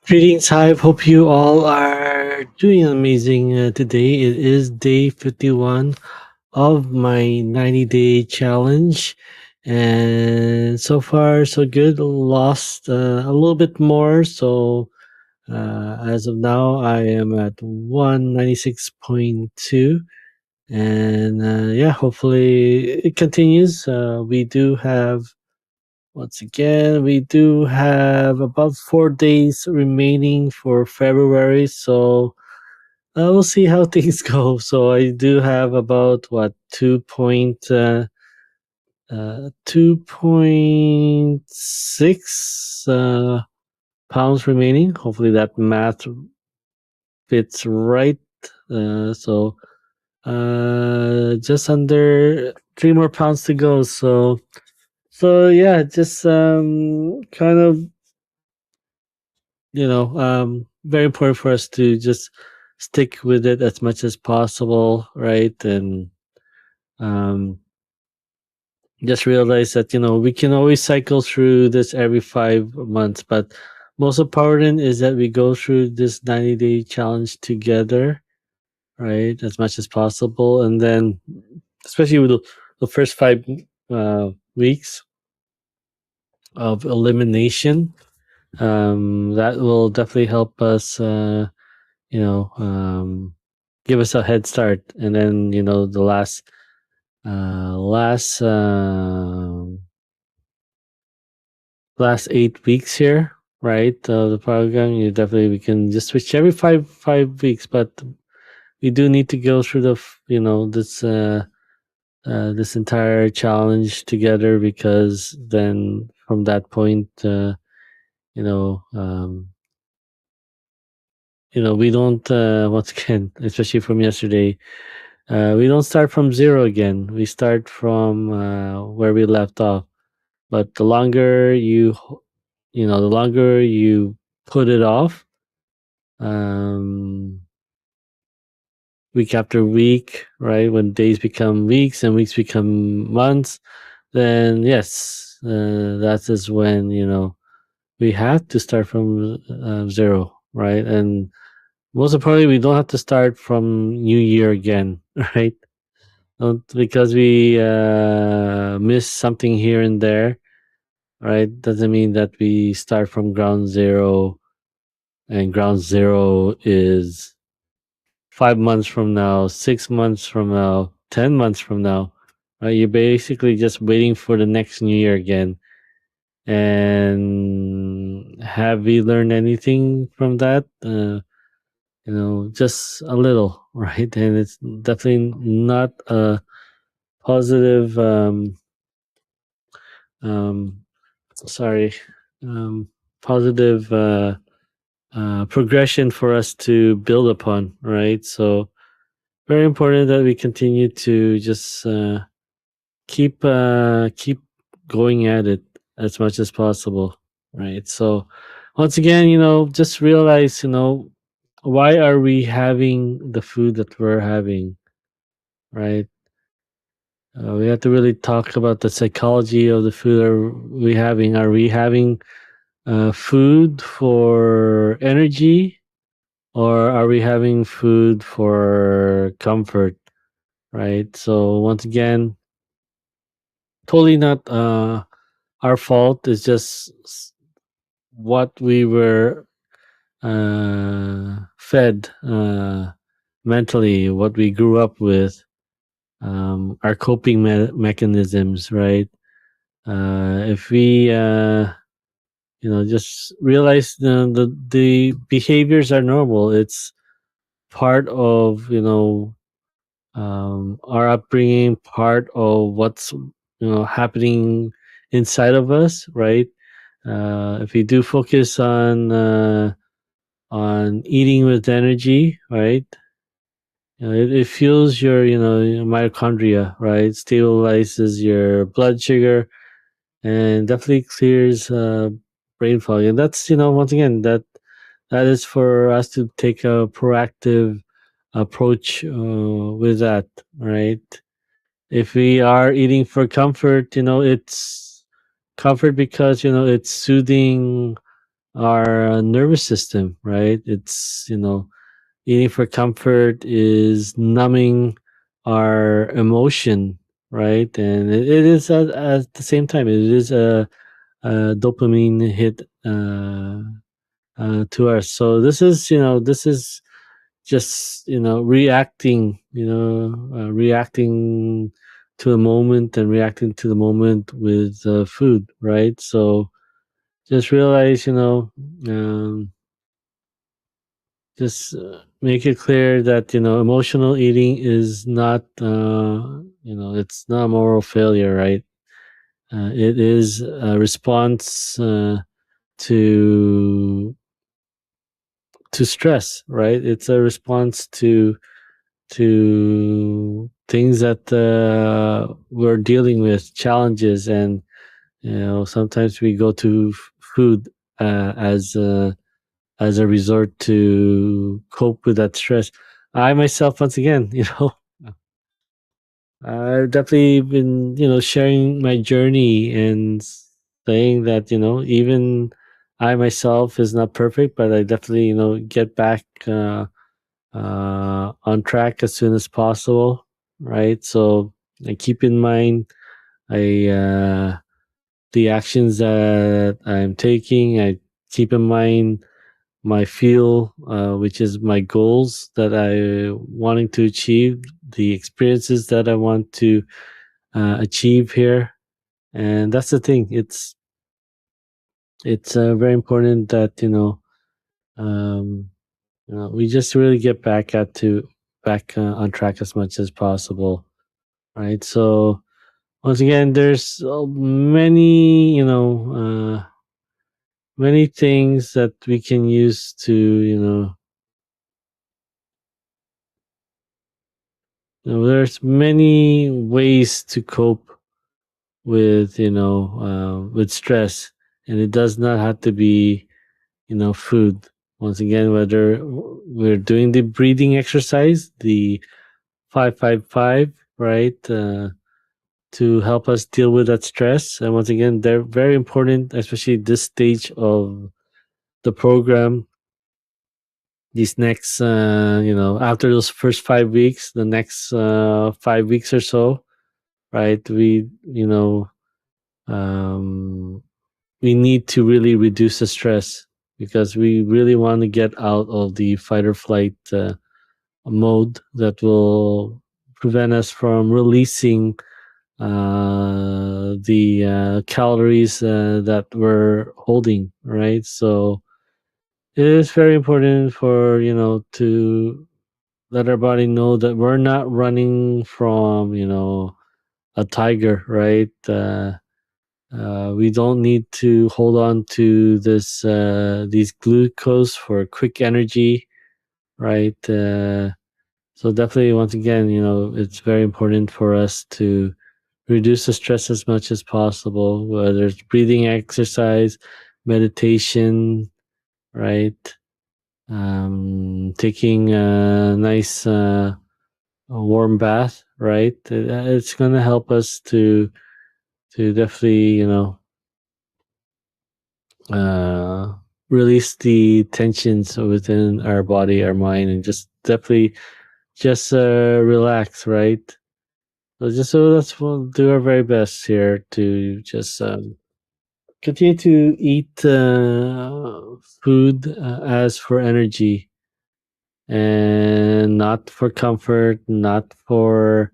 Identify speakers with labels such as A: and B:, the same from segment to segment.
A: Greetings, Hive. Hope you all are doing amazing today. It is day 51 of my 90-day challenge. And so far, so good. Lost a little bit more. So as of now, I am at 196.2. And yeah, hopefully it continues. We do have once again, we do have about 4 days remaining for February, so we'll see how things go. So I do have about what 2.6 pounds remaining. Hopefully that math fits right. Just under 3 more pounds to go. So yeah, just kind of very important for us to just stick with it as much as possible, right? And um, just realize that we can always cycle through this every 5 months, but most important is that we go through this 90-day challenge together, right? As much as possible, and then especially with the first 5 weeks of elimination, that will definitely help us. You know, give us a head start. And then, the last 8 weeks here, right? The program, we can just switch every five weeks, but we do need to go through this entire challenge together because then from that point, you know, um, we don't once again, especially from yesterday. We don't start from zero again. We start from where we left off. But the longer you put it off, um, week after week, right? When days become weeks and weeks become months, then yes, that is when we have to start from zero, right? And most importantly, we don't have to start from New Year again, right? Don't, because we miss something here and there, right? Doesn't mean that we start from ground zero, and ground zero is 5 months from now, 6 months from now, 10 months from now. Right? You're basically just waiting for the next new year again. And have we learned anything from that? Just a little, right? And it's definitely not a positive. Um, sorry, um, positive progression for us to build upon, right? So very important that we continue to just keep going at it as much as possible, right? So once again, just realize, why are we having the food that we're having, right? We have to really talk about the psychology of the food are we having. Are we having food for energy, or are we having food for comfort, right? So once again, totally not our fault. It's just what we were fed mentally, what we grew up with, our coping mechanisms, right? If we just realize the behaviors are normal. It's part of our upbringing, part of what's happening inside of us, right? If you do focus on eating with energy, right? It fuels your mitochondria, right? Stabilizes your blood sugar and definitely clears brain fog. And that's once again that is for us to take a proactive approach with that, right? If we are eating for comfort, it's comfort because it's soothing our nervous system, right? It's, eating for comfort is numbing our emotion, right? And it is at the same time, it is a dopamine hit to us. So this is just reacting, reacting to a moment and reacting to the moment with food, right? So just realize, just make it clear that emotional eating is not it's not a moral failure, right? It is a response to stress, right? It's a response to things that we're dealing with, challenges, and sometimes we go to food as a resort to cope with that stress. I myself, once again, I've definitely been, sharing my journey and saying that, even I myself is not perfect, but I definitely, get back on track as soon as possible, right? So I keep in mind I the actions that I'm taking. I keep in mind my feel, which is my goals that I wanting to achieve, the experiences that I want to achieve here, and that's the thing. It's very important that we just really get back on track as much as possible, right? So once again, there's many many things that we can use to there's many ways to cope with stress, and it does not have to be food. Once again, whether we're doing the breathing exercise, the 555, right, to help us deal with that stress. And once again, they're very important, especially this stage of the program. These next, after those first 5 weeks, the next 5 weeks or so, right, um, we need to really reduce the stress because we really want to get out of the fight or flight mode that will prevent us from releasing the calories that we're holding, right? So it is very important for to let our body know that we're not running from a tiger, right? We don't need to hold on to these glucose for quick energy, right? So definitely, once again, it's very important for us to reduce the stress as much as possible, whether it's breathing exercise, meditation, right? Taking a nice a warm bath, right? It's going to help us to definitely, uh, release the tensions within our body, our mind, and just definitely just relax, right? So let's we'll do our very best here to just continue to eat food as for energy and not for comfort, not for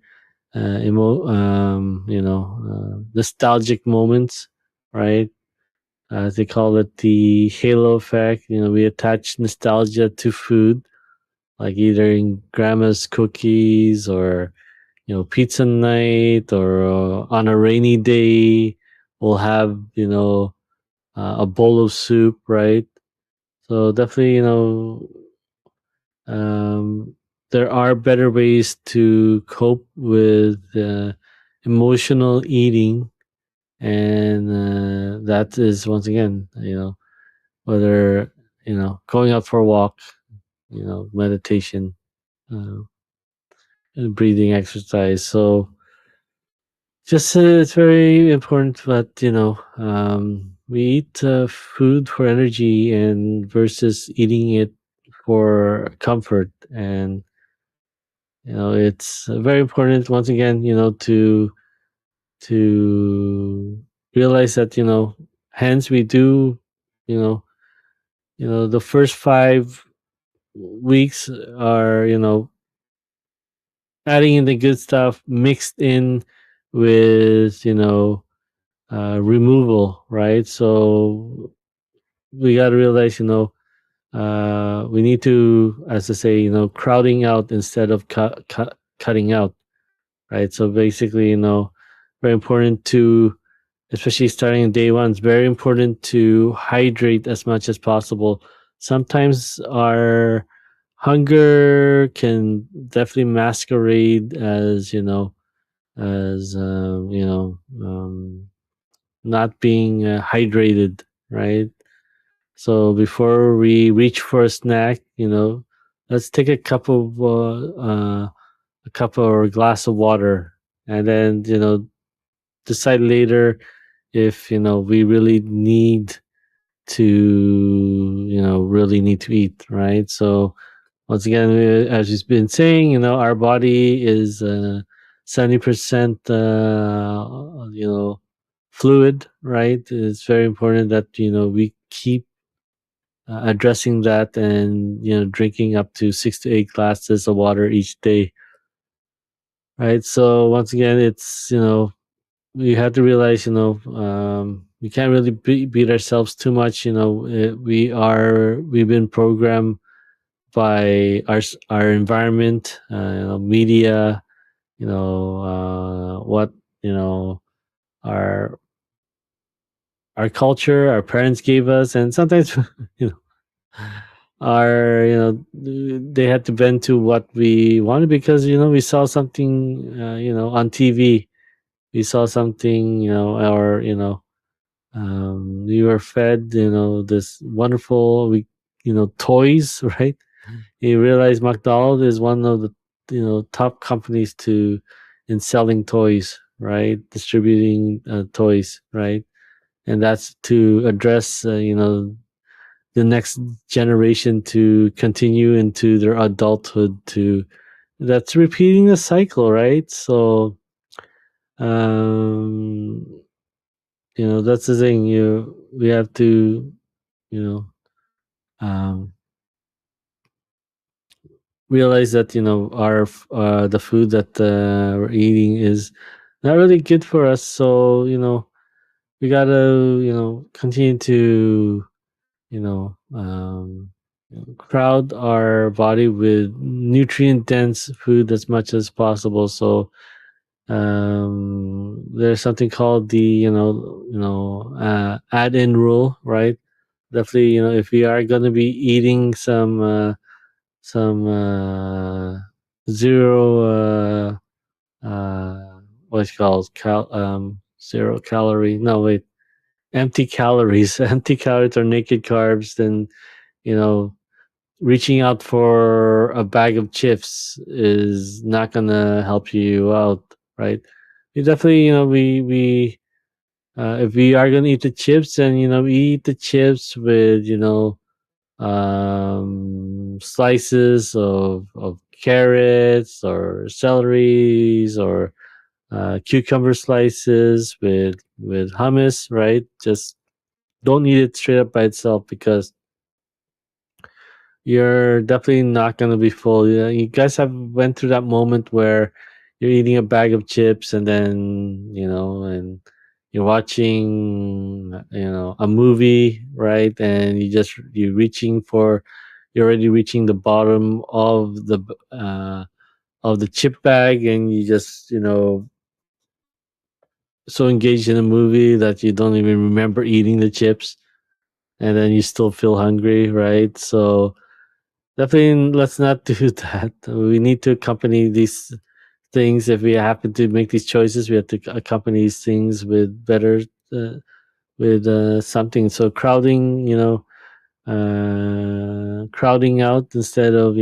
A: nostalgic moments, right? As they call it, the halo effect. We attach nostalgia to food, like either in grandma's cookies or pizza night, or on a rainy day, we'll have a bowl of soup, right? So definitely, um, there are better ways to cope with emotional eating, and that is once again, whether going out for a walk, meditation, uh, and breathing exercise. So just it's very important that we eat food for energy and versus eating it for comfort. And it's very important once again, to realize that hence we do, you know the first 5 weeks are adding in the good stuff mixed in with removal, right? So we got to realize, we need to, as I say, crowding out instead of cutting out, right? So basically, very important to, especially starting in day one, it's very important to hydrate as much as possible. Sometimes our hunger can definitely masquerade as, as, not being hydrated, right? So before we reach for a snack, let's take a cup or a glass of water, and then decide later if we really need to really need to eat, right? So once again, as you've been saying, our body is 70% fluid, right? It's very important that we keep addressing that, and drinking up to 6 to 8 glasses of water each day, right? So once again, it's we have to realize, we can't really beat ourselves too much. We've been programmed by our environment, media, what our our culture, our parents gave us, and sometimes you know our they had to bend to what we wanted, because we saw something on TV. We saw something, or we were fed this wonderful toys, right? You realize McDonald's is one of the top companies to in selling toys, right? Distributing toys, right? And that's to address the next generation to continue into their adulthood. To That's repeating the cycle, right? So um that's the thing. We have to you know um realize that the food that we're eating is not really good for us. So we gotta continue to you know um crowd our body with nutrient dense food as much as possible. So there's something called the add in rule, right? Definitely, if we are going to be eating some zero what's it called, zero calorie, no wait, empty calories, empty calories or naked carbs, then you know reaching out for a bag of chips is not gonna help you out, right? You definitely, we if we are gonna eat the chips, then we eat the chips with slices of carrots or celeries, or cucumber slices with hummus, right? Just don't eat it straight up by itself, because you're definitely not going to be full. You guys have went through that moment where you're eating a bag of chips, and then and you're watching a movie, right? And you're already reaching the bottom of the chip bag, and you just so engaged in a movie that you don't even remember eating the chips, and then you still feel hungry, right? So definitely, let's not do that. We need to accompany these things. If we happen to make these choices, we have to accompany these things with better, with something. So crowding out instead of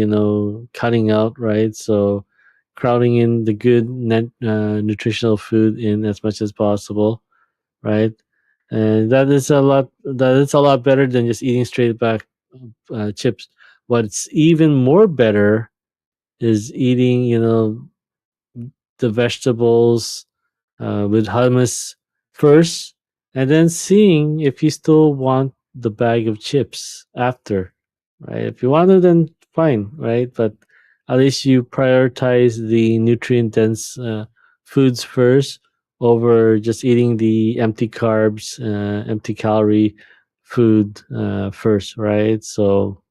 A: cutting out, right? So crowding in the good nutritional food in as much as possible, right? and that is a lot better than just eating straight back chips. What's even more better is eating, the vegetables with hummus first, and then seeing if you still want the bag of chips after, right? If you want to, then fine, right? But at least you prioritize the nutrient dense foods first over just eating the empty carbs, empty calorie food first, right? So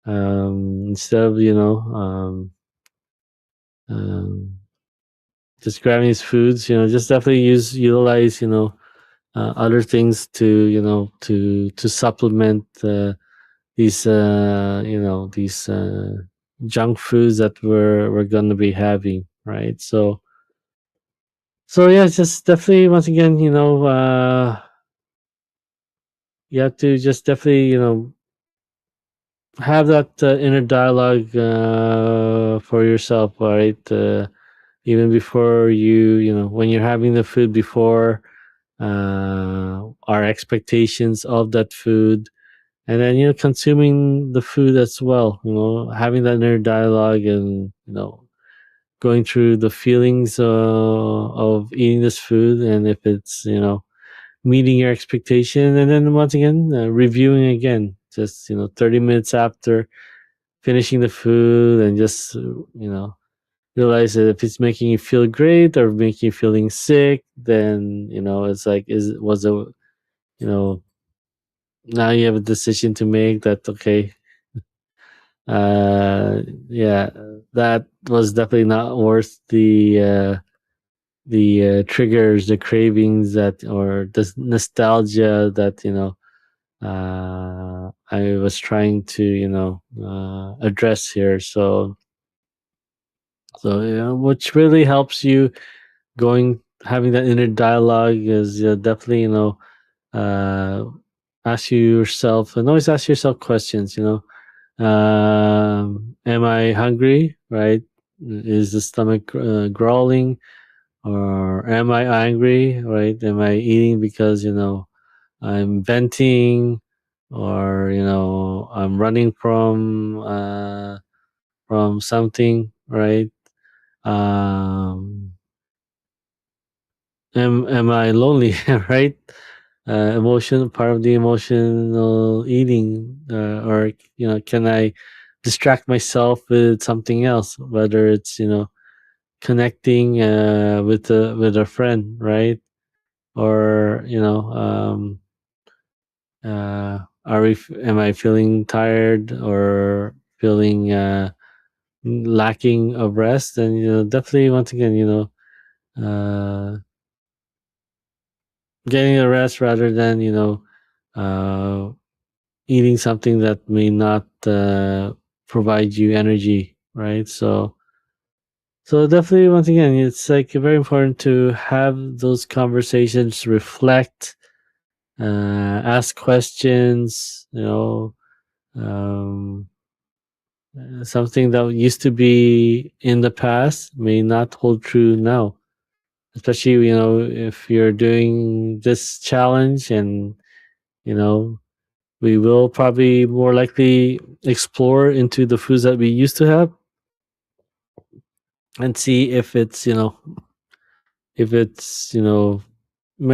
A: instead of um, just grabbing these foods, just definitely utilize other things to supplement these junk foods that we're gonna be having, right? So yeah, just definitely once again, you have to just definitely have that inner dialogue for yourself, right? Even before when you're having the food before our expectations of that food, and then consuming the food as well, having that inner dialogue, and going through the feelings of eating this food, and if it's meeting your expectation, and then once again reviewing again, just 30 minutes after finishing the food, and just realize that if it's making you feel great or making you feeling sick, then it's like, you know now you have a decision to make, that okay, yeah, that was definitely not worth the triggers, the cravings, that, or the nostalgia that I was trying to address here. So which really helps you going having that inner dialogue is, definitely uh ask yourself, and always ask yourself questions. Am I hungry, right? Is the stomach growling, or am I angry, right? Am I eating because I'm venting, or I'm running from something, right? um am I lonely? Right? Emotion, part of the emotional eating, or can I distract myself with something else, whether it's connecting with a friend, right? Or am I feeling tired, or feeling lacking of rest? And definitely once again, getting a rest, rather than uh eating something that may not provide you energy, right? So definitely, once again, it's like very important to have those conversations, reflect, ask questions. Um, something that used to be in the past may not hold true now. Especially, if you're doing this challenge, and you know we will probably more likely explore into the foods that we used to have, and see if it's met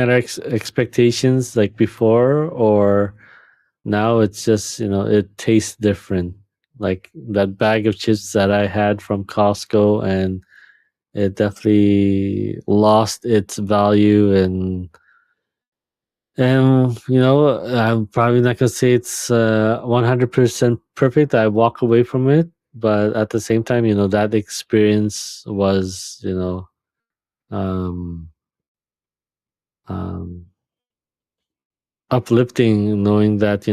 A: our expectations like before, or now it's just it tastes different, like that bag of chips that I had from Costco, and it definitely lost its value. And I'm probably not gonna say it's 100% perfect. I walk away from it, but at the same time, that experience was um, um, uplifting, knowing that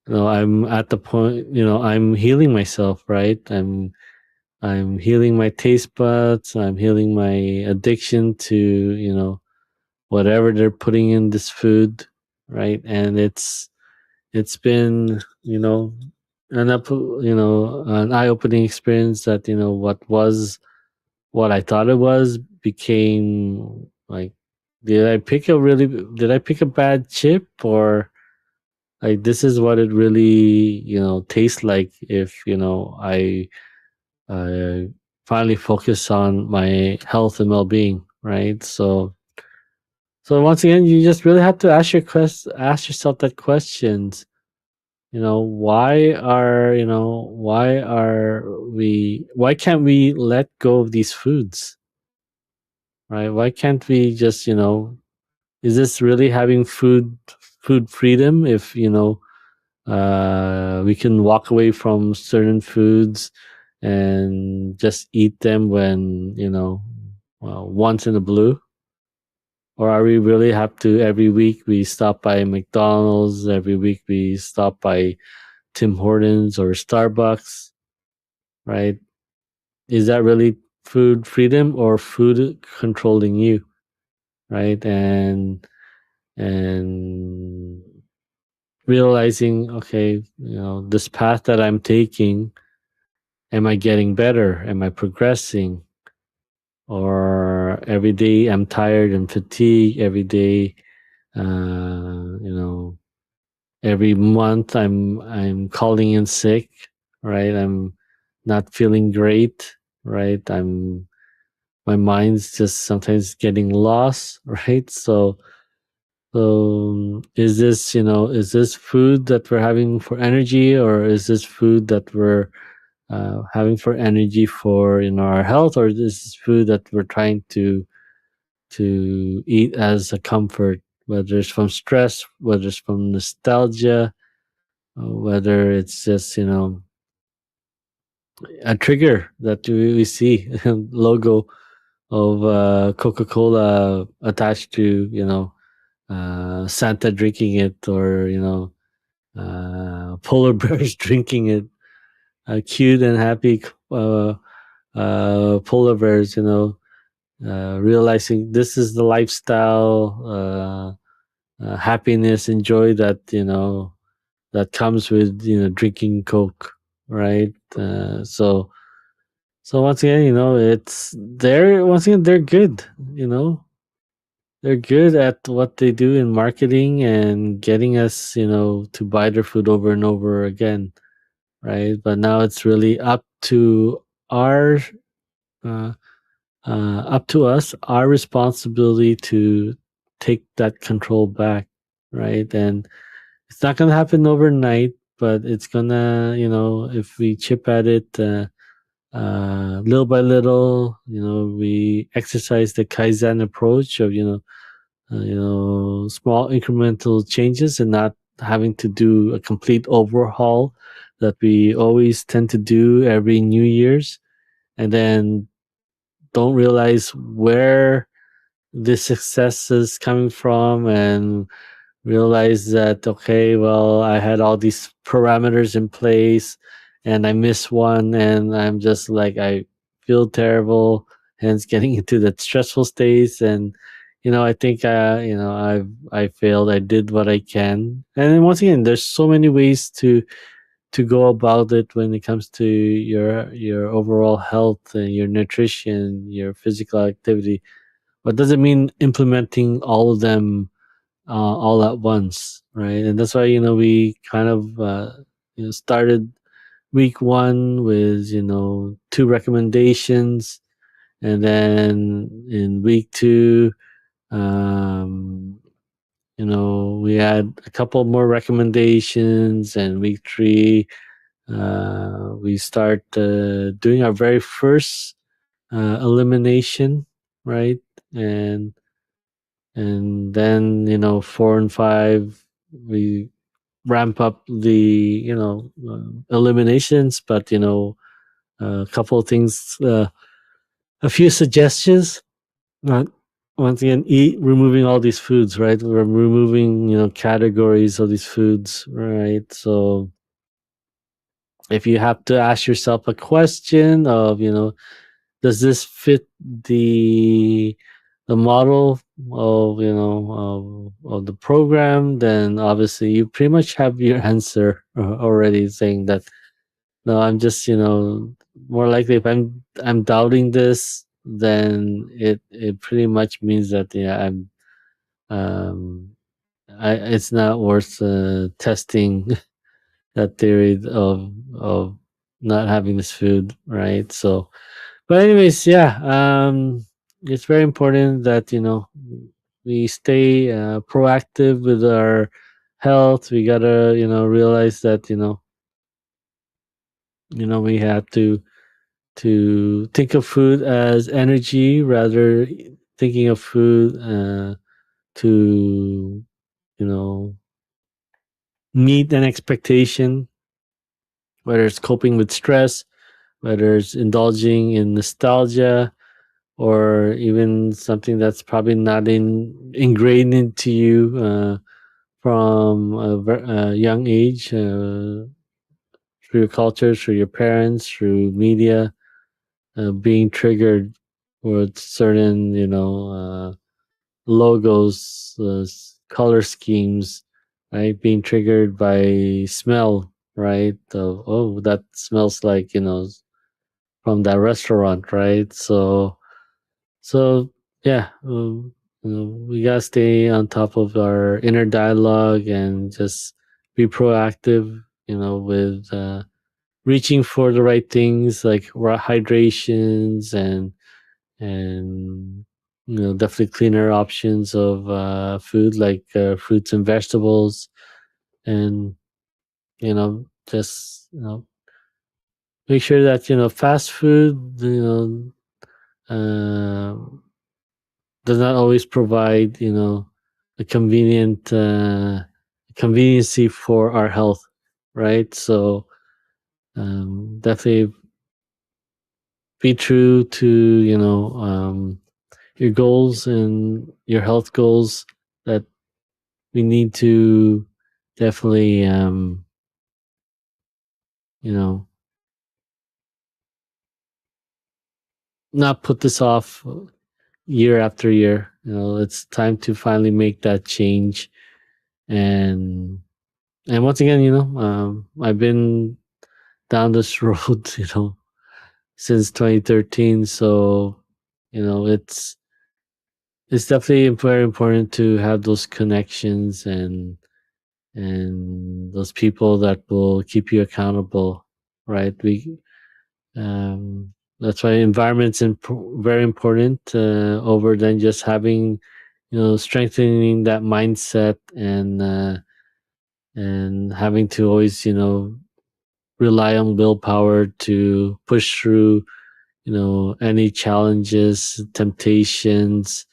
A: I'm at the point, I'm healing myself, right? I'm healing my taste buds. I'm healing my addiction to whatever they're putting in this food, right? And it's been an eye-opening experience, that what I thought it was became like did I pick a bad chip, or like this is what it really, tastes like if, I finally focus on my health and well-being, right? So once again, you just really have to ask yourself that questions. Why can't we let go of these foods, right? Why can't we just, is this really having food freedom if, we can walk away from certain foods and just eat them when, once in a blue? Or are we really have to every week we stop by McDonald's, every week we stop by Tim Hortons or Starbucks, right? Is that really food freedom or food controlling you, right? And realizing, okay, this path that I'm taking, am I getting better? Am I progressing? Or every day I'm tired and fatigued. Every day, you know, every month I'm calling in sick, right? I'm not feeling great, right? My mind's just sometimes getting lost, right? So is this food that we're having for energy, or is this food that we're having for energy for our health, or this is food that we're trying to eat as a comfort, whether it's from stress, whether it's from nostalgia, whether it's just a trigger that we see logo of Coca-Cola attached to Santa drinking it, or polar bears drinking it, cute and happy polar bears, realizing this is the lifestyle, happiness and joy that that comes with drinking Coke, right? So once again, it's they're once again they're good, you know they're good at what they do in marketing and getting us, to buy their food over and over again, right? But now it's really our uh, up to us, our responsibility to take that control back, right? And it's not gonna happen overnight, but it's gonna, if we chip at it, little by little, we exercise the Kaizen approach of, small incremental changes and not having to do a complete overhaul that we always tend to do every New Year's, and then don't realize where the success is coming from, and realize that, okay, well, I had all these parameters in place and I miss one, and I'm just like, I feel terrible, hence getting into that stressful state. And I think I failed. I did what I can. And then once again, there's so many ways to go about it when it comes to your overall health and your nutrition, your physical activity. But doesn't mean implementing all of them all at once, right? And that's why we kind of started week one with two recommendations, and then in week two, um, we had a couple more recommendations, and week three, we start doing our very first elimination, right? And then four and five, we ramp up the eliminations, but a couple of things, a few suggestions. uh, Once again, eat removing all these foods, right? We're removing categories of these foods, right? So if you have to ask yourself a question of does this fit the the model of of the program, then obviously you pretty much have your answer already, saying that no, I'm just more likely, if I'm doubting this, then it pretty much means that, yeah, um, it's not worth testing that theory of not having this food, right? So, but anyways, yeah, it's very important that we stay proactive with our health. We gotta realize that we have to think of food as energy rather thinking of food to meet an expectation, whether it's coping with stress, whether it's indulging in nostalgia, or even something that's probably not ingrained into you from a young age, through your culture, through your parents, through media, being triggered with certain logos, color schemes, right? Being triggered by smell, right? Oh, that smells like from that restaurant, right? So yeah, we gotta stay on top of our inner dialogue and just be proactive, with reaching for the right things like hydrations and definitely cleaner options of food like fruits and vegetables, and just make sure that fast food uh, does not always provide a conveniency for our health, right? So definitely be true to your goals and your health goals, that we need to definitely you know not put this off year after year. It's time to finally make that change. And and once again, I've been down this road since 2013. So it's definitely very important to have those connections and those people that will keep you accountable, right? We That's why environment's very important, over than just having strengthening that mindset, and having to always rely on willpower to push through any challenges, temptations,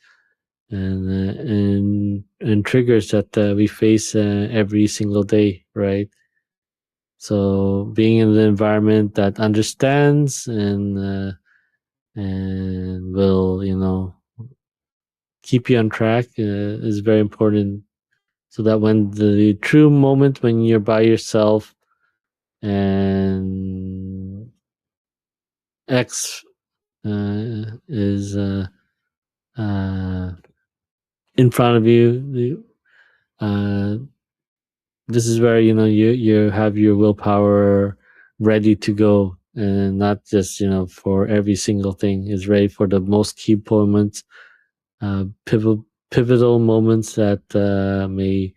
A: and triggers that we face every single day, right? So being in the environment that understands and will keep you on track is very important, so that when the true moment when you're by yourself and X is uh, in front of you, uh, this is where you have your willpower ready to go, and not just for every single thing. Is ready for the most key moments, pivotal moments that may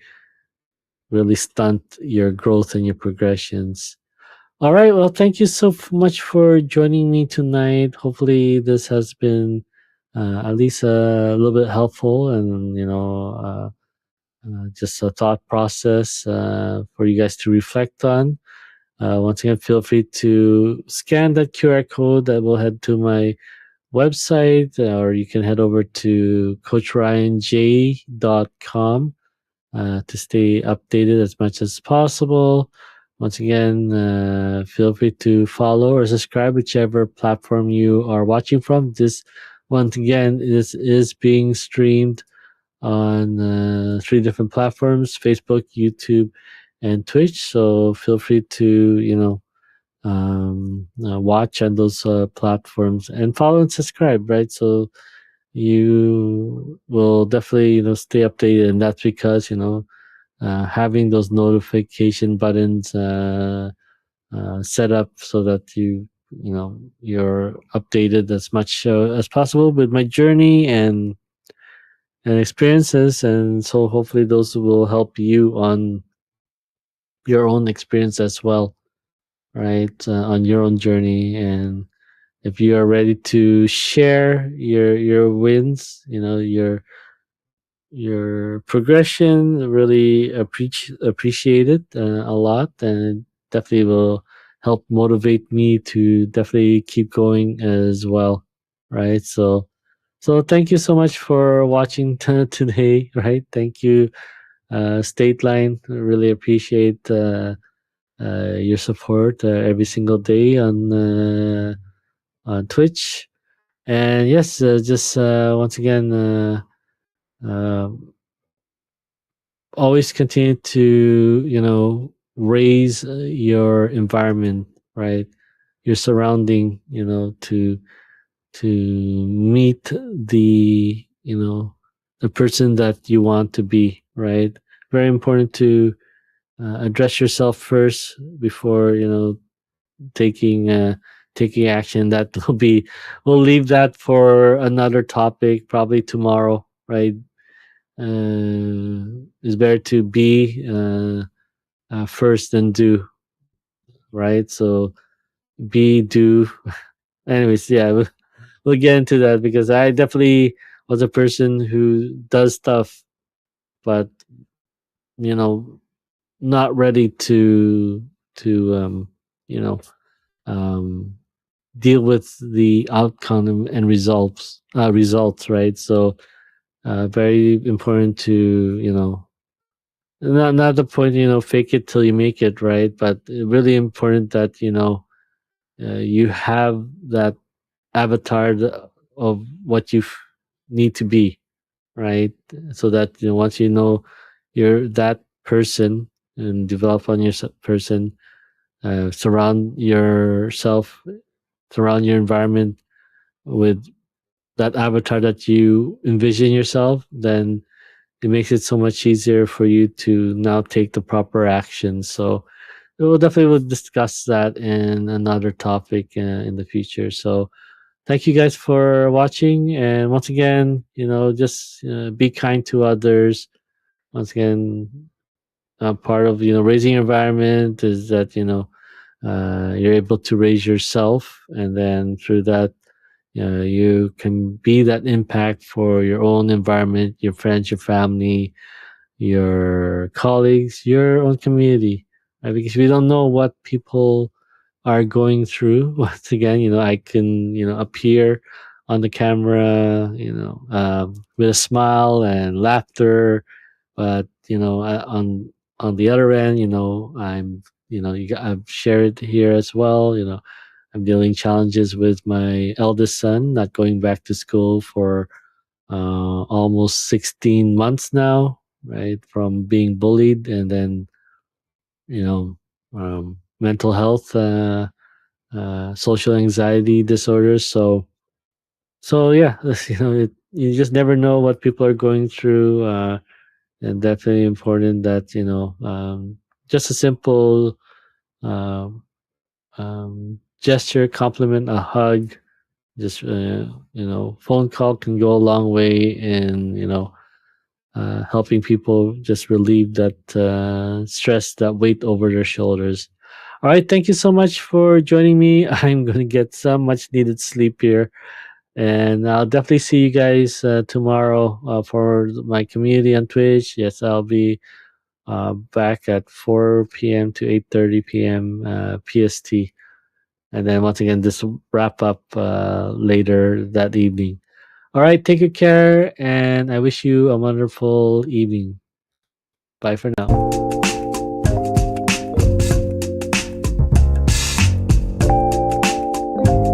A: really stunt your growth and your progressions. All right, well, thank you so much for joining me tonight. Hopefully this has been at least a little bit helpful, and just a thought process for you guys to reflect on. Once again, feel free to scan that QR code that will head to my website, or you can head over to coachryanj.com to stay updated as much as possible. Once again, feel free to follow or subscribe whichever platform you are watching from. This, once again, is being streamed on 3 different platforms: Facebook, YouTube, and Twitch. So feel free to watch on those platforms and follow and subscribe, right? So you will definitely stay updated, and that's because having those notification buttons set up so that you're updated as much as possible with my journey, and experiences, and so hopefully those will help you on your own experience as well, right? On your own journey, and if you are ready to share your wins, your progression, really appreciate it a lot, and definitely will help motivate me to definitely keep going as well, right? So thank you so much for watching today, right? Thank you, State Line. I really appreciate your support every single day on Twitch. And yes, just once again, uh, always continue to raise your environment, right? Your surrounding, to meet the the person that you want to be, right? Very important to address yourself first before taking taking action. That will be, we'll leave that for another topic, probably tomorrow, right? It's better to be first than do, right? So be, do. Anyways, yeah, we'll get into that because I definitely was a person who does stuff, but you know, not ready to you know um, deal with the outcome and results, right? So very important to not the point, fake it till you make it, right? But really important that you have that avatar of what you need to be, right? So that once you're that person and develop on your person, surround yourself, surround your environment with that avatar that you envision yourself, then it makes it so much easier for you to now take the proper action. So we'll definitely will discuss that in another topic in the future. So thank you guys for watching, and once again, just be kind to others. Once again, part of raising your environment is that you're able to raise yourself, and then through that you can be that impact for your own environment, your friends, your family, your colleagues, your own community, right? Because we don't know what people are going through. Once again, I can appear on the camera, with a smile and laughter, but on the other end, I'm I've shared here as well. I'm dealing challenges with my eldest son not going back to school for almost 16 months now, right? From being bullied, and then you know mental health, social anxiety disorders. So yeah, you just never know what people are going through, and definitely important that just a simple um, gesture, compliment, a hug, just phone call can go a long way in helping people just relieve that stress, that weight over their shoulders. All right, thank you so much for joining me. I'm going to get some much needed sleep here, and I'll definitely see you guys tomorrow for my community on Twitch. Yes, I'll be back at 4 p.m. to 8:30 p.m. PST, and then once again, this will wrap up later that evening. All right, take good care, and I wish you a wonderful evening. Bye for now.